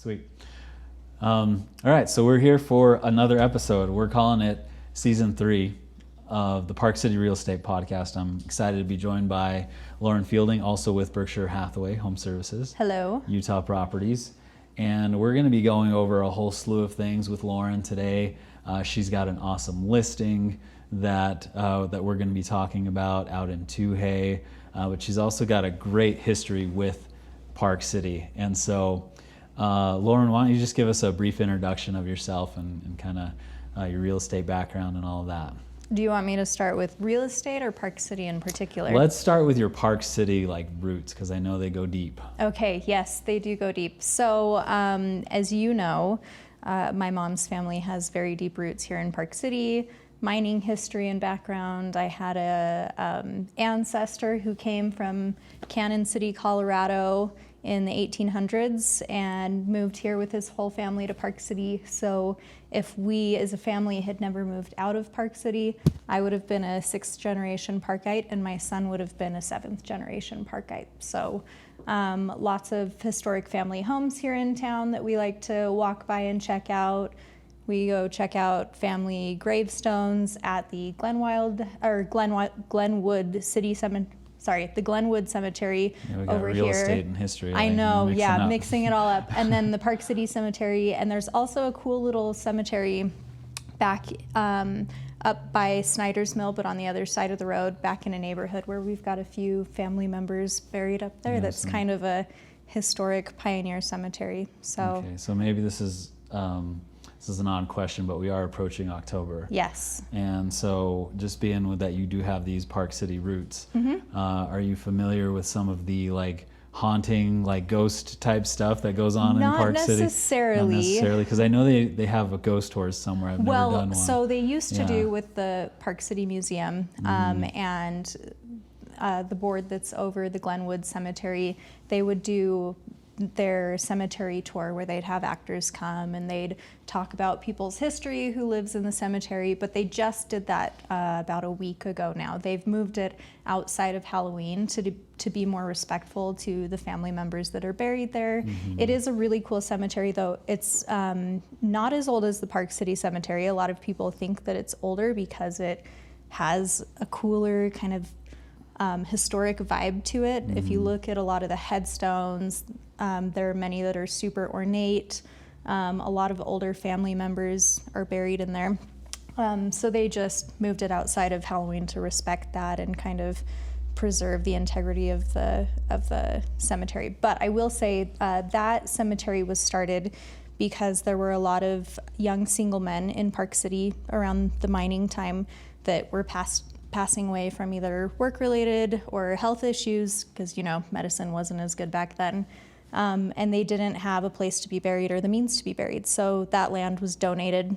Sweet. All right, so we're here for another episode. We're calling it Season 3 of the Park City Real Estate Podcast. I'm excited to be joined by Lauren Fielding, also with Berkshire Hathaway Home Services. Hello. Utah Properties. And we're going to be going over a whole slew of things with Lauren today. She's got an awesome listing that we're going to be talking about out in Tuhaye, but she's also got a great history with Park City. And so, Lauren, why don't you just give us a brief introduction of yourself and kind of your real estate background and all of that. Do you want me to start with real estate or Park City in particular? Let's start with your Park City roots, because I know they go deep. Okay, yes, they do go deep. So as you know, my mom's family has very deep roots here in Park City, mining history and background. I had a ancestor who came from Cannon City, Colorado in the 1800s and moved here with his whole family to Park City. So if we as a family had never moved out of Park City, I would have been a 6th generation Parkite and my son would have been a 7th generation Parkite. So lots of historic family homes here in town that we like to walk by and check out. We go check out family gravestones at the Glenwood City Cemetery. The Glenwood Cemetery over here. Real estate and history. I know, yeah, mixing it all up. And then the Park City Cemetery, and there's also a cool little cemetery back up by Snyder's Mill, but on the other side of the road, back in a neighborhood where we've got a few family members buried up there. That's kind of a historic pioneer cemetery. So okay, so maybe this is an odd question, but we are approaching October. Yes. And so just being with that, you do have these Park City roots. Mm-hmm. Are you familiar with some of the haunting, ghost type stuff that goes on in Park City? Not necessarily, because I know they have a ghost tours somewhere. I've never done one. So they used to do with the Park City Museum and the board that's over the Glenwood Cemetery. They would do their cemetery tour where they'd have actors come and they'd talk about people's history who lives in the cemetery, but they just did that about a week ago now. They've moved it outside of Halloween to be more respectful to the family members that are buried there. Mm-hmm. It is a really cool cemetery though. It's not as old as the Park City Cemetery. A lot of people think that it's older because it has a cooler kind of historic vibe to it. Mm-hmm. If you look at a lot of the headstones, there are many that are super ornate. A lot of older family members are buried in there. So they just moved it outside of Halloween to respect that and kind of preserve the integrity of the cemetery. But I will say that cemetery was started because there were a lot of young single men in Park City around the mining time that were passing away from either work-related or health issues, because medicine wasn't as good back then. And they didn't have a place to be buried or the means to be buried. So that land was donated,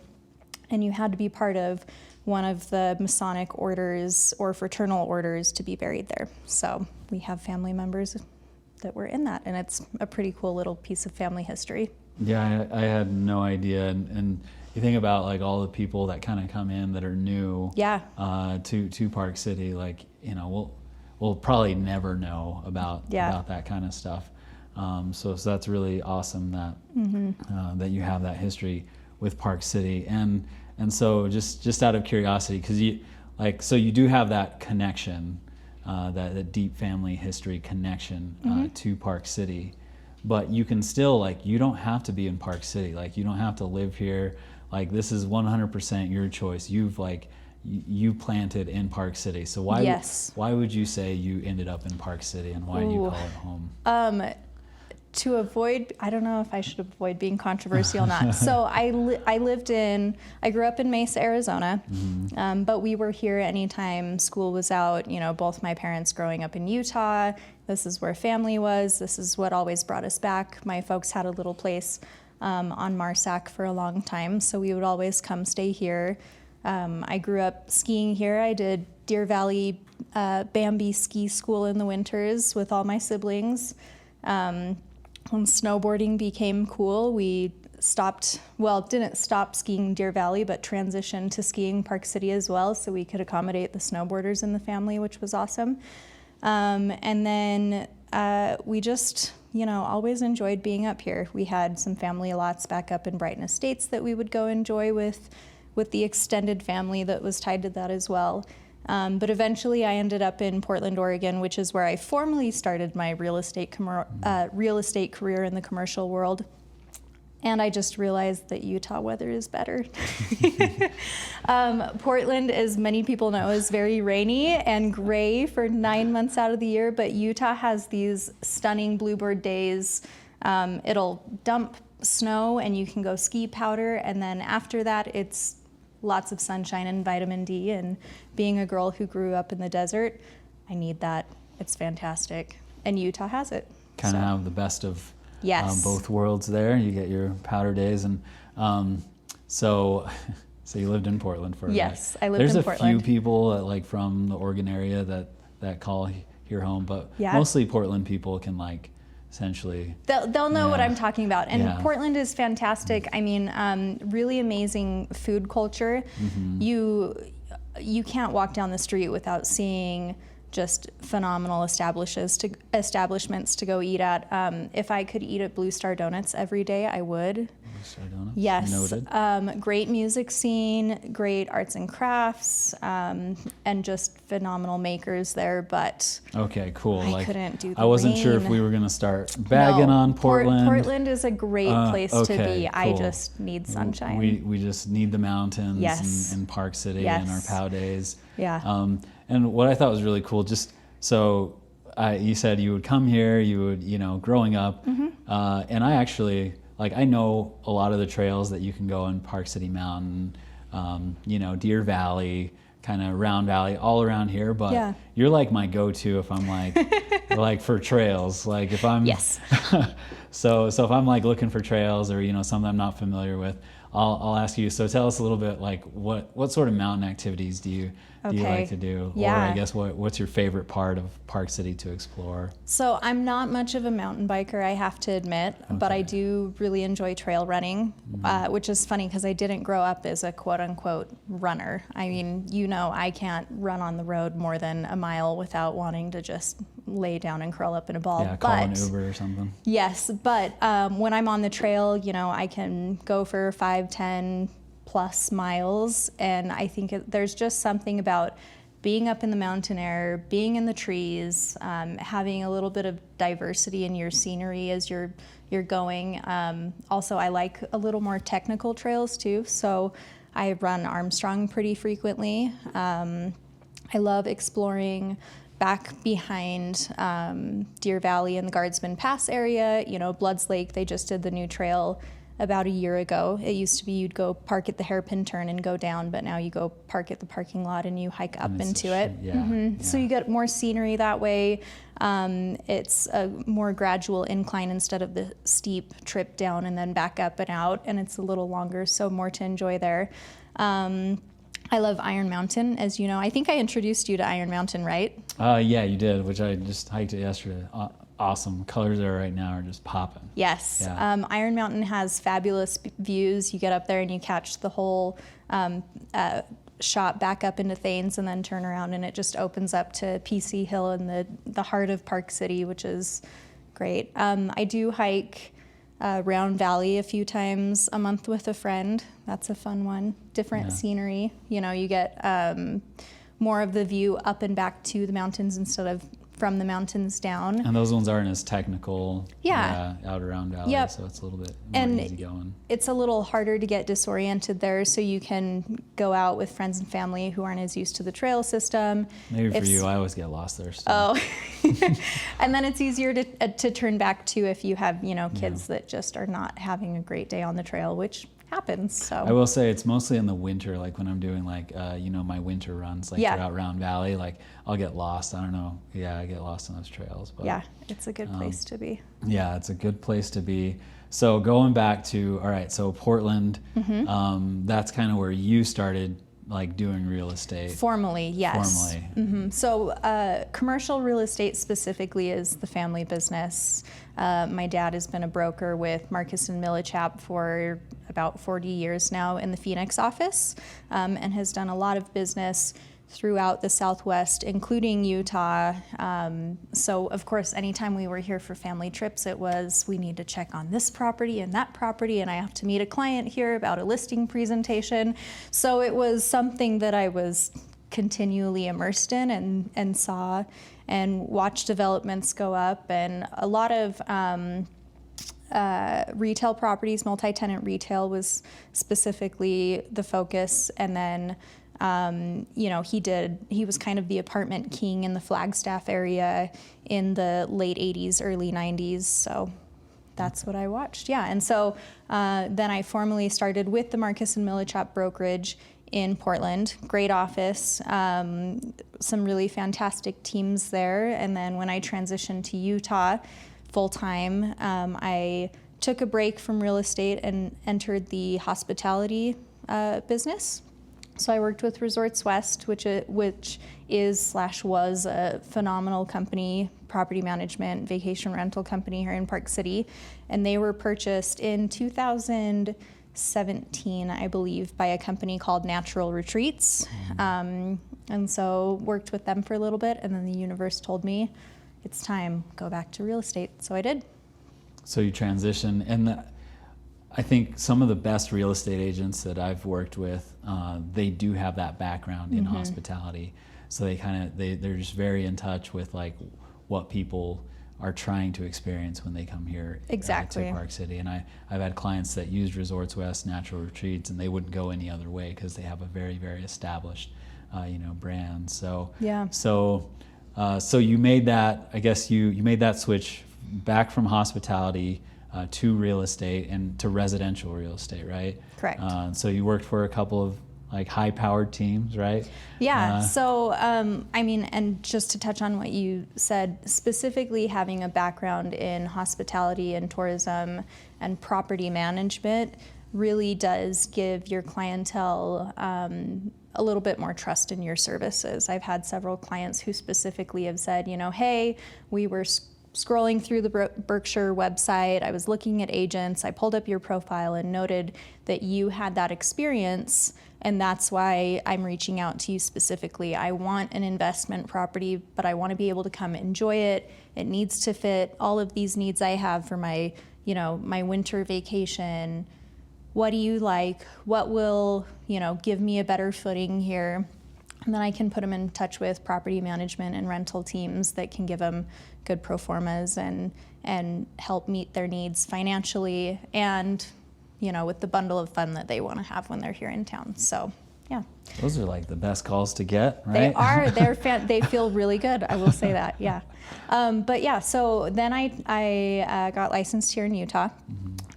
and you had to be part of one of the Masonic orders or fraternal orders to be buried there. So we have family members that were in that, and it's a pretty cool little piece of family history. Yeah, I had no idea. And you think about all the people that kind of come in that are new to Park City, we'll probably never know about that kind of stuff. So that's really awesome that that you have that history with Park City, and so just out of curiosity, because you do have that connection, that deep family history connection to Park City, but you can still you don't have to be in Park City, you don't have to live here. This is 100% your choice. You planted in Park City, so why would you say you ended up in Park City, and why do you call it home? To avoid, I don't know if I should avoid being controversial or not. So I grew up in Mesa, Arizona, but we were here anytime school was out. Both my parents growing up in Utah, this is where family was. This is what always brought us back. My folks had a little place on Marsac for a long time, so we would always come stay here. I grew up skiing here. I did Deer Valley Bambi ski school in the winters with all my siblings. When snowboarding became cool, we didn't stop skiing Deer Valley, but transitioned to skiing Park City as well, so we could accommodate the snowboarders in the family, which was awesome. And then we just always enjoyed being up here. We had some family lots back up in Brighton Estates that we would go enjoy with the extended family that was tied to that as well. But eventually I ended up in Portland, Oregon, which is where I formally started my real estate career in the commercial world. And I just realized that Utah weather is better. Portland, as many people know, is very rainy and gray for 9 months out of the year, but Utah has these stunning bluebird days. It'll dump snow and you can go ski powder, and then after that it's lots of sunshine and vitamin D, and being a girl who grew up in the desert, I need that. It's fantastic. And Utah has it. Kind of have the best of yes. Both worlds there. You get your powder days, and so you lived in Portland for a yes, bit. I lived in Portland. There's a few people like from the Oregon area that call here home, but mostly Portland people can like essentially they'll know what I'm talking about. And Portland is fantastic. Mm-hmm. I mean, really amazing food culture. Mm-hmm. You can't walk down the street without seeing just phenomenal establishments to go eat at. If I could eat at Blue Star Donuts every day, I would. Blue Star Donuts? Yes. Noted. Great music scene, great arts and crafts, and just phenomenal makers there. But okay, cool. I couldn't do the I wasn't rain. sure if we were going to start bagging on Portland. Portland is a great place to be. Cool. I just need sunshine. We just need the mountains yes. and Park City yes. and our POW days. Yeah. And what I thought was really cool, just so you said you would come here, you would, growing up, mm-hmm. And I actually, I know a lot of the trails that you can go in Park City Mountain, Deer Valley, kind of Round Valley, all around here, but you're like my go-to if I'm like for trails, like if I'm, yes. so if I'm like looking for trails or, something I'm not familiar with, I'll ask you, so tell us a little bit, like what sort of mountain activities do you like to do? Yeah. Or I guess what's your favorite part of Park City to explore? So I'm not much of a mountain biker, I have to admit, but I do really enjoy trail running, which is funny because I didn't grow up as a quote unquote runner. I mean, I can't run on the road more than a mile without wanting to just lay down and curl up in a ball. Yeah, call an Uber or something. Yes, but when I'm on the trail, I can go for 5, 10 plus miles, and I think there's just something about being up in the mountain air, being in the trees, having a little bit of diversity in your scenery as you're going. Also, I like a little more technical trails too, so I run Armstrong pretty frequently. I love exploring back behind Deer Valley and the Guardsman Pass area. Bloods Lake, they just did the new trail about a year ago. It used to be you'd go park at the hairpin turn and go down, but now you go park at the parking lot and you hike up into it. So you get more scenery that way. It's a more gradual incline instead of the steep trip down and then back up and out, and it's a little longer, so more to enjoy there. I love Iron Mountain, as you know. I think I introduced you to Iron Mountain, right? Yeah, you did, which I just hiked it yesterday. Awesome. Colors there right now are just popping. Yes. Yeah. Iron Mountain has fabulous views. You get up there and you catch the whole shot back up into Thanes and then turn around, and it just opens up to PC Hill in the heart of Park City, which is great. I do hike Round Valley a few times a month with a friend. That's a fun one. Different scenery. You get more of the view up and back to the mountains instead of from the mountains down. And those ones aren't as technical out around Valley, yep. So it's a little bit more easy going. It's a little harder to get disoriented there, so you can go out with friends and family who aren't as used to the trail system. Maybe for you, I always get lost there still. Oh. And then it's easier to turn back to if you have, kids that just are not having a great day on the trail, which happens. So I will say it's mostly in the winter, like when I'm doing my winter runs, throughout Round Valley, I'll get lost. I don't know. Yeah, I get lost on those trails. But yeah, it's a good place to be. Yeah, it's a good place to be. So going back to, all right, so Portland, that's kind of where you started doing real estate. Formally, yes. Formally. Mm-hmm. So commercial real estate specifically is the family business. My dad has been a broker with Marcus and Millichap for about 40 years now in the Phoenix office, and has done a lot of business throughout the Southwest, including Utah. So of course, anytime we were here for family trips, it was, we need to check on this property and that property, and I have to meet a client here about a listing presentation. So it was something that I was continually immersed in and saw and watched developments go up, and a lot of retail properties, multi-tenant retail was specifically the focus. And then he was kind of the apartment king in the Flagstaff area in the late 80s, early 90s. So that's what I watched. Yeah. And so then I formally started with the Marcus and Millichap brokerage in Portland. Great office, some really fantastic teams there. And then when I transitioned to Utah full-time, I took a break from real estate and entered the hospitality business. So I worked with Resorts West, which is/was a phenomenal company, property management, vacation rental company here in Park City. And they were purchased in 2017, I believe, by a company called Natural Retreats. And so worked with them for a little bit, and then the universe told me, it's time, go back to real estate. So I did. So you transitioned, and I think some of the best real estate agents that I've worked with, they do have that background in hospitality. So they're just very in touch with like what people are trying to experience when they come here to Park City. And I've had clients that used Resorts West, Natural Retreats, and they wouldn't go any other way because they have a very, very established, brand. So yeah. So you made that, I guess you made that switch back from hospitality to real estate and to residential real estate, right? Correct. So you worked for a couple of like high-powered teams, right? Yeah. So, and just to touch on what you said, specifically having a background in hospitality and tourism and property management really does give your clientele a little bit more trust in your services. I've had several clients who specifically have said, hey, we were scrolling through the Berkshire website, I was looking at agents, I pulled up your profile and noted that you had that experience, and that's why I'm reaching out to you specifically. I want an investment property, but I want to be able to come enjoy it. It needs to fit all of these needs I have for my, my winter vacation. What do you like? What will, give me a better footing here? And then I can put them in touch with property management and rental teams that can give them good pro formas and help meet their needs financially and, with the bundle of fun that they want to have when they're here in town. So, yeah. Those are like the best calls to get, right? They are. They feel really good. I will say that. Yeah. But yeah. So then I got licensed here in Utah,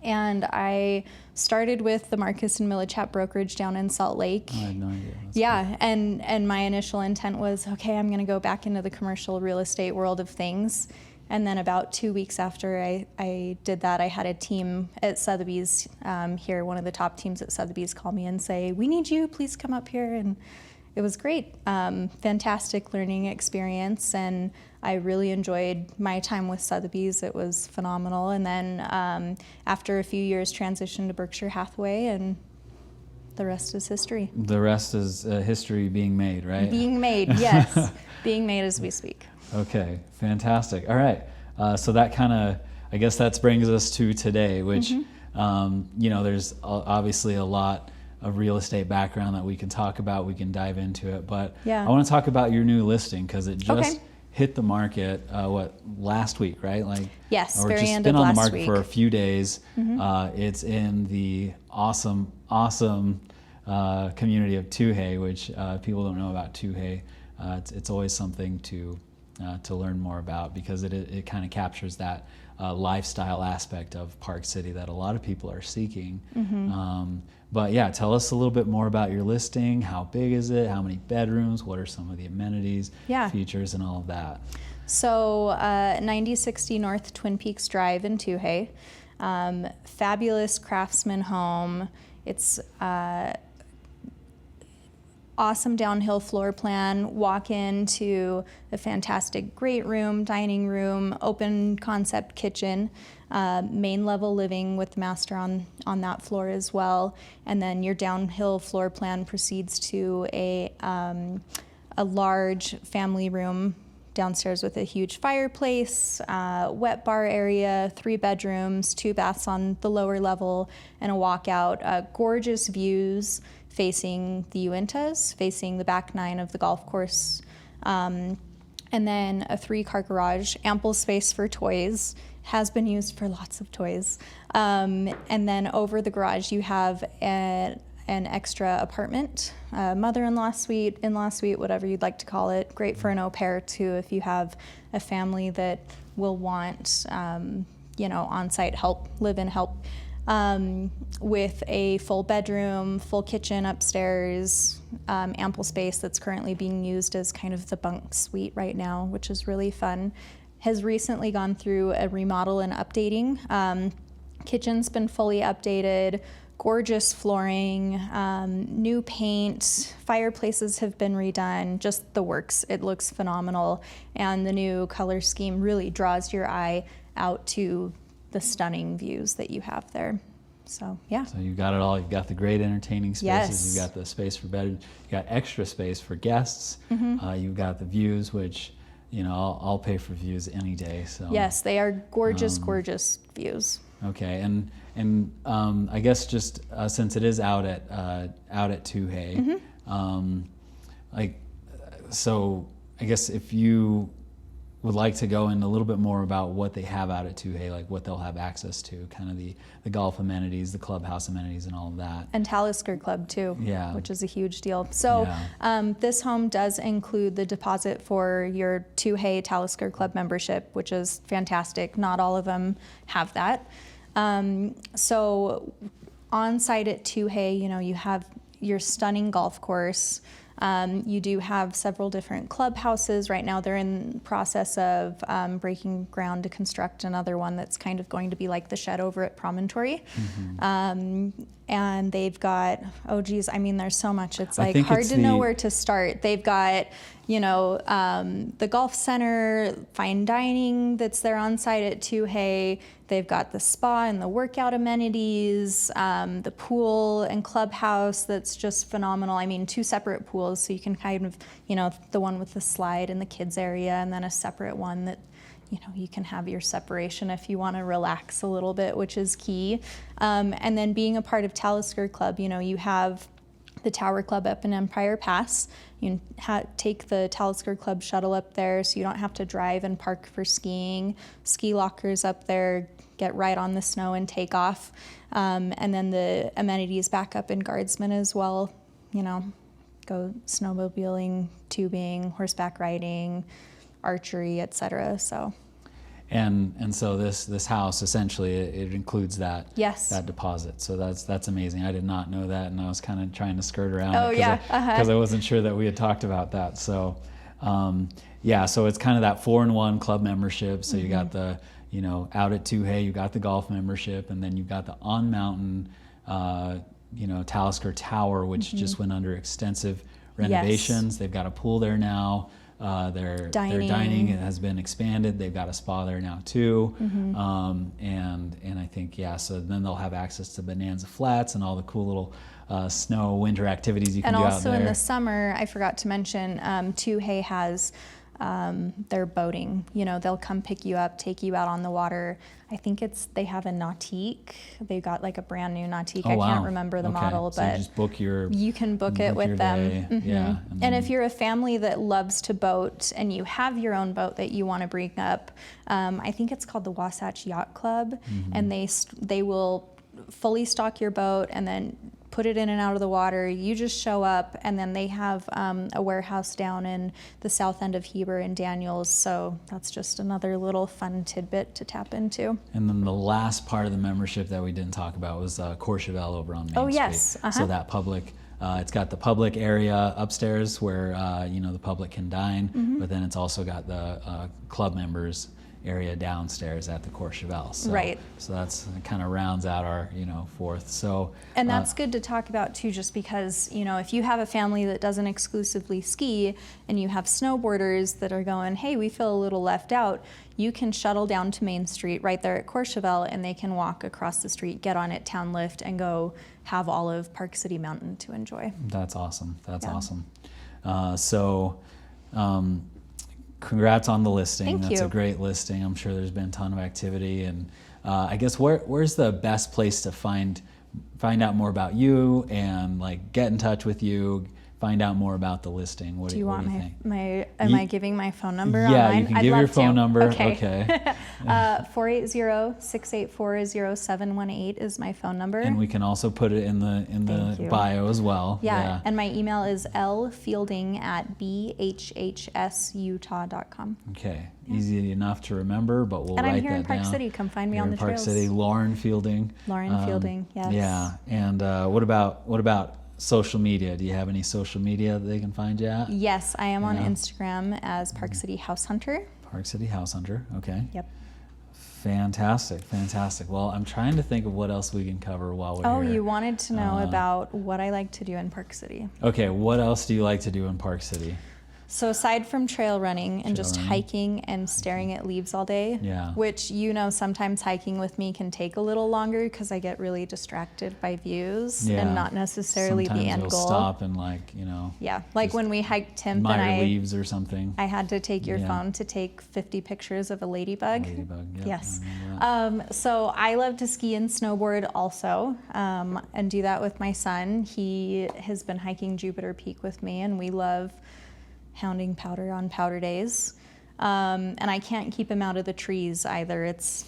and I started with the Marcus and Millichap brokerage down in Salt Lake. I had no idea. That's yeah, cool. And my initial intent was, okay, I'm going to go back into the commercial real estate world of things. And then about 2 weeks after I did that, I had a team at Sotheby's here, one of the top teams at Sotheby's, call me and say, we need you, please come up here. And it was great. Fantastic learning experience, and I really enjoyed my time with Sotheby's. It was phenomenal. And then after a few years, transitioned to Berkshire Hathaway, and the rest is history. The rest is history being made, right? Being made, yes. Being made as we speak. Okay, fantastic. All right. So that kind of, I guess that brings us to today, which, there's obviously a lot of real estate background that we can talk about. We can dive into it. But yeah. I want to talk about your new listing because it just hit the market, last week, right? Yes, or very just end been of on last the market week. for a few days. It's in the awesome community of Tuhaye, which people don't know about Tuhaye. It's always something to learn more about because it kind of captures that lifestyle aspect of Park City that a lot of people are seeking. But yeah, tell us a little bit more about your listing. How big is it? How many bedrooms? What are some of the amenities, features, and all of that? So 9060 North Twin Peaks Drive in Tuhaye. Fabulous craftsman home. It's awesome downhill floor plan. Walk into a fantastic great room, dining room, open concept kitchen, main level living with the master on that floor as well. And then your downhill floor plan proceeds to a a large family room downstairs with a huge fireplace, wet bar area, 3 bedrooms, 2 baths on the lower level, and a walkout. Gorgeous views facing the Uintas, facing the back 9 of the golf course. And then a 3-car garage, ample space for toys, has been used for lots of toys. And then over the garage, you have an extra apartment, mother-in-law suite, in-law suite, whatever you'd like to call it. Great for an au pair too, if you have a family that will want, on-site help, live-in help, with a full bedroom, full kitchen upstairs, ample space that's currently being used as kind of the bunk suite right now, which is really fun. Has recently gone through a remodel and updating. Kitchen's been fully updated. Gorgeous flooring, new paint, fireplaces have been redone, just the works. It looks phenomenal. And the new color scheme really draws your eye out to the stunning views that you have there. So, yeah. So you've got it all. You've got the great entertaining spaces. Yes. You've got the space for bed. You've got extra space for guests. You've got the views, which, I'll pay for views any day. So yes, they are gorgeous, gorgeous views. Okay, and I guess just since it is out at Tuhaye, so I guess if you would like to go in a little bit more about what they have out at Tuhaye, like what they'll have access to, kind of the golf amenities, the clubhouse amenities, and all of that. And Talisker Club too, yeah, which is a huge deal. So this home does include the deposit for your Tuhaye Talisker Club membership, which is fantastic. Not all of them have that. So on site at Tuhaye, you have your stunning golf course. You do have several different clubhouses. Right now they're in process of breaking ground to construct another one that's kind of going to be like the shed over at Promontory. And they've got, there's so much. It's like hard to know where to start. They've got, the golf center, fine dining that's there on site at Tuhaye. They've got the spa and the workout amenities, the pool and clubhouse that's just phenomenal. 2 separate pools, so you can kind of, the one with the slide in the kids area, and then a separate one that, you can have your separation if you want to relax a little bit, which is key. And then being a part of Talisker Club, you have the Tower Club up in Empire Pass. You take the Talisker Club shuttle up there, so you don't have to drive and park for skiing. Ski lockers up there, get right on the snow and take off. And then the amenities back up in Guardsman as well. Go snowmobiling, tubing, horseback riding, archery, etc. So. And so this house essentially it includes that that deposit. So that's amazing. I did not know that, and I was kind of trying to skirt around it because I wasn't sure that we had talked about that. So so it's kind of that 4-in-1 club membership. So you got the out at Tuhaye, you got the golf membership, and then you've got the on mountain Talisker Tower, which just went under extensive renovations. They've got a pool there now. Their dining has been expanded. They've got a spa there now too, and I think so then they'll have access to Bonanza Flats and all the cool little snow winter activities you can do out there. And also in the summer, I forgot to mention, Tuhaye has their boating. They'll come pick you up, take you out on the water. I think they have a Nautique. They've got like a brand new Nautique. I can't remember the model, so but you just book you can book it with them. Yeah. And if you're a family that loves to boat and you have your own boat that you want to bring up, I think it's called the Wasatch Yacht Club, and they will fully stock your boat and then put it in and out of the water. You just show up, and then they have a warehouse down in the south end of Heber and Daniels. So that's just another little fun tidbit to tap into. And then the last part of the membership that we didn't talk about was Courchevel over on Main Street. So that public, it's got the public area upstairs where the public can dine, but then it's also got the club members area downstairs at the Courchevel. So that's kind of rounds out our, fourth. So and that's good to talk about too, just because, if you have a family that doesn't exclusively ski and you have snowboarders that are going, hey, we feel a little left out, you can shuttle down to Main Street right there at Courchevel, and they can walk across the street, get on at Town Lift, and go have all of Park City Mountain to enjoy. That's awesome. That's awesome. So congrats on the listing. Thank That's you. a great listing. I'm sure there's been a ton of activity. And I guess where's the best place to find out more about you and like get in touch with you, find out more about the listing? What do you want think? Am I giving my phone number Yeah, online? you can give your phone number. Okay. 480-684-0718 is my phone number. And we can also put it in the bio as well. Yeah. And my email is lfielding@bhhsutah.com. Okay. Yeah. Easy enough to remember, but we'll write that down. And I'm here in Park City. Come find me on the trails. Park City, Lauren Fielding. Lauren Fielding, yes. Yeah. And what about social media? Do you have any social media that they can find you at? Yes, I am on Instagram as Park City House Hunter. Park City House Hunter, okay. Yep. Fantastic. Well, I'm trying to think of what else we can cover while we're here. Oh, you wanted to know about what I like to do in Park City. Okay, what else do you like to do in Park City? So aside from trail running and hiking and staring at leaves all day, which sometimes hiking with me can take a little longer because I get really distracted by views and not necessarily sometimes the end you'll goal. Stop and like when we hiked Timp and leaves or something. I had to take your phone to take 50 pictures of a ladybug. Yep, yes. So I love to ski and snowboard also, and do that with my son. He has been hiking Jupiter Peak with me, and we love hounding powder on powder days. And I can't keep him out of the trees either. It's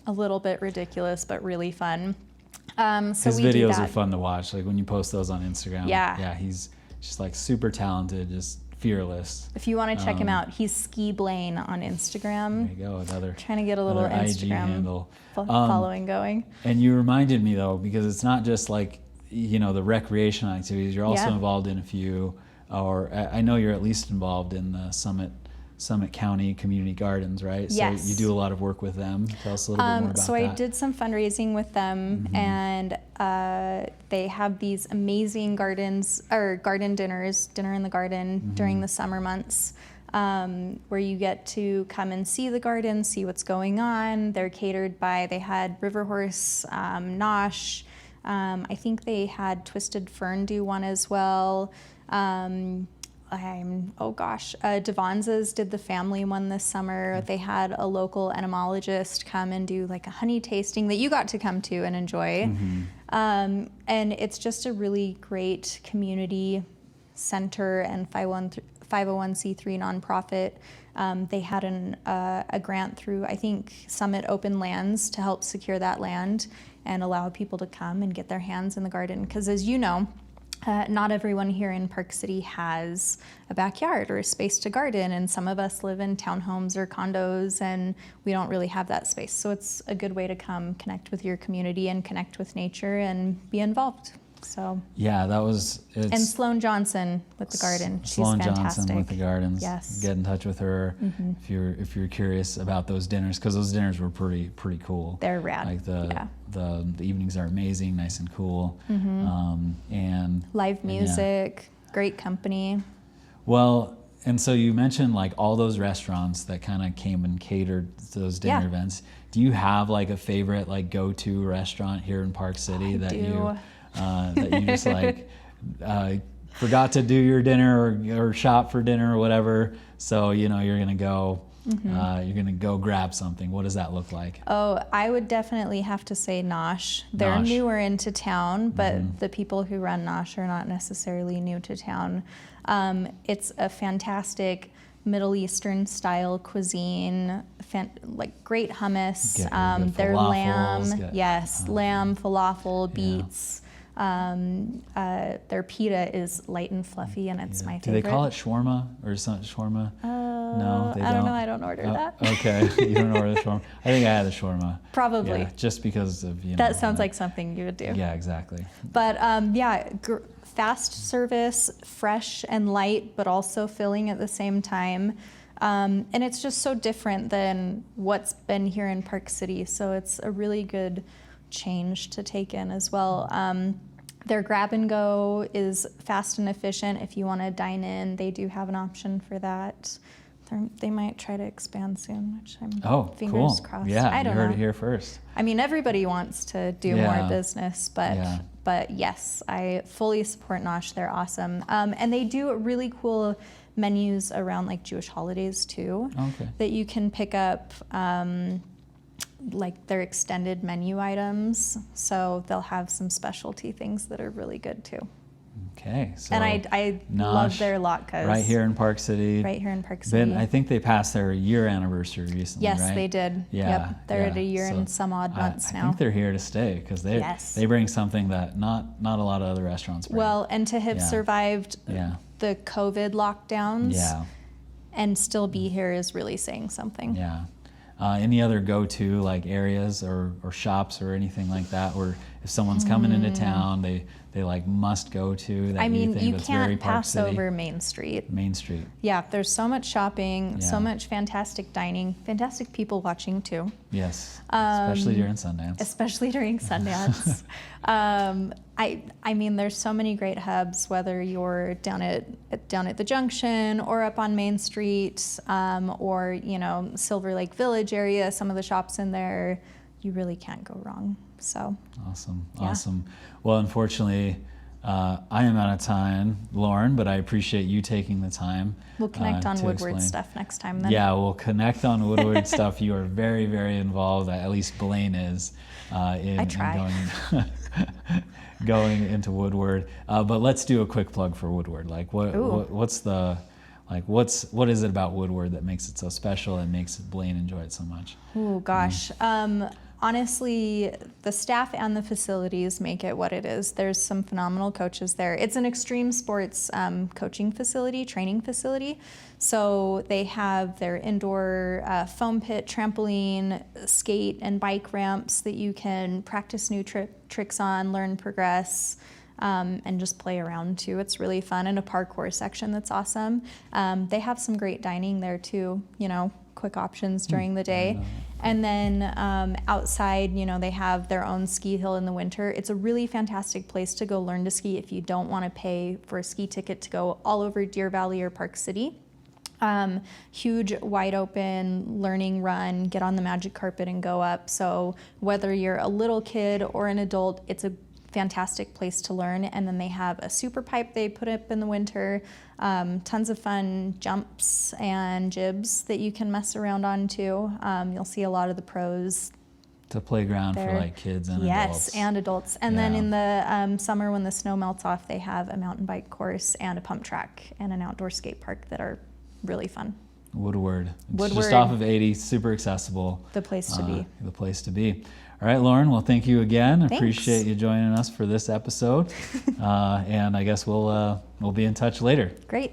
a little bit ridiculous, but really fun. His videos are fun to watch. Like when you post those on Instagram. Yeah, he's just like super talented, just fearless. If you want to check him out, he's Ski Blaine on Instagram. There you go, trying to get a little Instagram following going. And you reminded me though, because it's not just like, the recreational activities. You're also involved in a few, or I know you're at least involved in the Summit County Community Gardens, right? Yes. So you do a lot of work with them. Tell us a little bit more about that. So I did some fundraising with them, and they have these amazing garden dinners, dinner in the garden during the summer months, where you get to come and see the garden, see what's going on. They're catered by, they had River Horse, Nosh. I think they had Twisted Fern do one as well. Devonza's did the family one this summer. They had a local entomologist come and do like a honey tasting that you got to come to and enjoy. And it's just a really great community center and 501c3 nonprofit. They had a grant through, I think, Summit Open Lands to help secure that land and allow people to come and get their hands in the garden. Because as you know, not everyone here in Park City has a backyard or a space to garden, and some of us live in townhomes or condos, and we don't really have that space. So it's a good way to come connect with your community and connect with nature and be involved. So and Sloan Johnson with the garden. She's fantastic. Johnson with the gardens. Yes. Get in touch with her if you're curious about those dinners, because those dinners were pretty cool. They're rad. Like the evenings are amazing, nice and cool, and live music, great company. Well, and so you mentioned like all those restaurants that kind of came and catered those dinner events. Do you have like a favorite like go-to restaurant here in Park City that you just like forgot to do your dinner or shop for dinner or whatever, so you're gonna go grab something? What does that look like? Oh, I would definitely have to say Nosh. They're newer into town, but the people who run Nosh are not necessarily new to town. It's a fantastic Middle Eastern style cuisine, like great hummus. Their lamb, lamb, falafel, beets. Their pita is light and fluffy, and it's my favorite. Do they call it shawarma or is it shawarma? No, they don't. I don't know. I don't order that. Okay, you don't order the shawarma. I think I had a shawarma. Probably. Yeah, just because of That sounds like something you would do. Yeah, exactly. But fast service, fresh and light, but also filling at the same time. And it's just so different than what's been here in Park City. So it's a really good change to take in as well. Their grab and go is fast and efficient. If you want to dine in, they do have an option for that. They might try to expand soon, which I'm fingers cool. crossed. Yeah, I don't you heard know. it here first. I mean, everybody wants to do more business, but yes, I fully support Nosh. They're awesome. And they do really cool menus around like Jewish holidays too, that you can pick up, like their extended menu items. So they'll have some specialty things that are really good too. Okay, so and I love their latkes. Right here in Park City. Right here in Park City. I think they passed their year anniversary recently, yes, right? they did. Yeah, yep, they're at a year and some odd months now. I think they're here to stay because they bring something that not a lot of other restaurants bring. Well, and to have survived the COVID lockdowns and still be here is really saying something. Yeah. Any other go-to like areas or shops or anything like that, or if someone's coming into town, they like must go to that? I mean, you that's very can't Park pass City? over Main Street. Main Street. Yeah, there's so much shopping, so much fantastic dining, fantastic people watching too. Yes, especially during Sundance. Especially during Sundance. I mean, there's so many great hubs, whether you're down at the Junction or up on Main Street, or Silver Lake Village area. Some of the shops in there, you really can't go wrong. So awesome. Well, unfortunately, I am out of time, Lauren, but I appreciate you taking the time. We'll connect on Woodward stuff next time then. Yeah, we'll connect on Woodward stuff. You are very, very involved. At least Blaine is in going into Woodward. But let's do a quick plug for Woodward. Like what is it about Woodward that makes it so special and makes Blaine enjoy it so much? Oh gosh. Honestly, the staff and the facilities make it what it is. There's some phenomenal coaches there. It's an extreme sports coaching facility, training facility. So they have their indoor foam pit, trampoline, skate, and bike ramps that you can practice new tricks on, learn, progress, and just play around too. It's really fun, and a parkour section that's awesome. They have some great dining there too, quick options during the day. And then outside, they have their own ski hill in the winter. It's a really fantastic place to go learn to ski if you don't want to pay for a ski ticket to go all over Deer Valley or Park City. Huge, wide open learning run, get on the magic carpet and go up. So whether you're a little kid or an adult, it's a fantastic place to learn. And then they have a super pipe they put up in the winter, tons of fun jumps and jibs that you can mess around on too. You'll see a lot of the pros. It's a playground for like kids and adults. Yes, and adults. And then in the summer when the snow melts off, they have a mountain bike course and a pump track and an outdoor skate park that are really fun. Woodward. It's just off of 80, super accessible. The place to be. The place to be. All right, Lauren, well, thank you again. Thanks. Appreciate you joining us for this episode. And I guess we'll be in touch later. Great.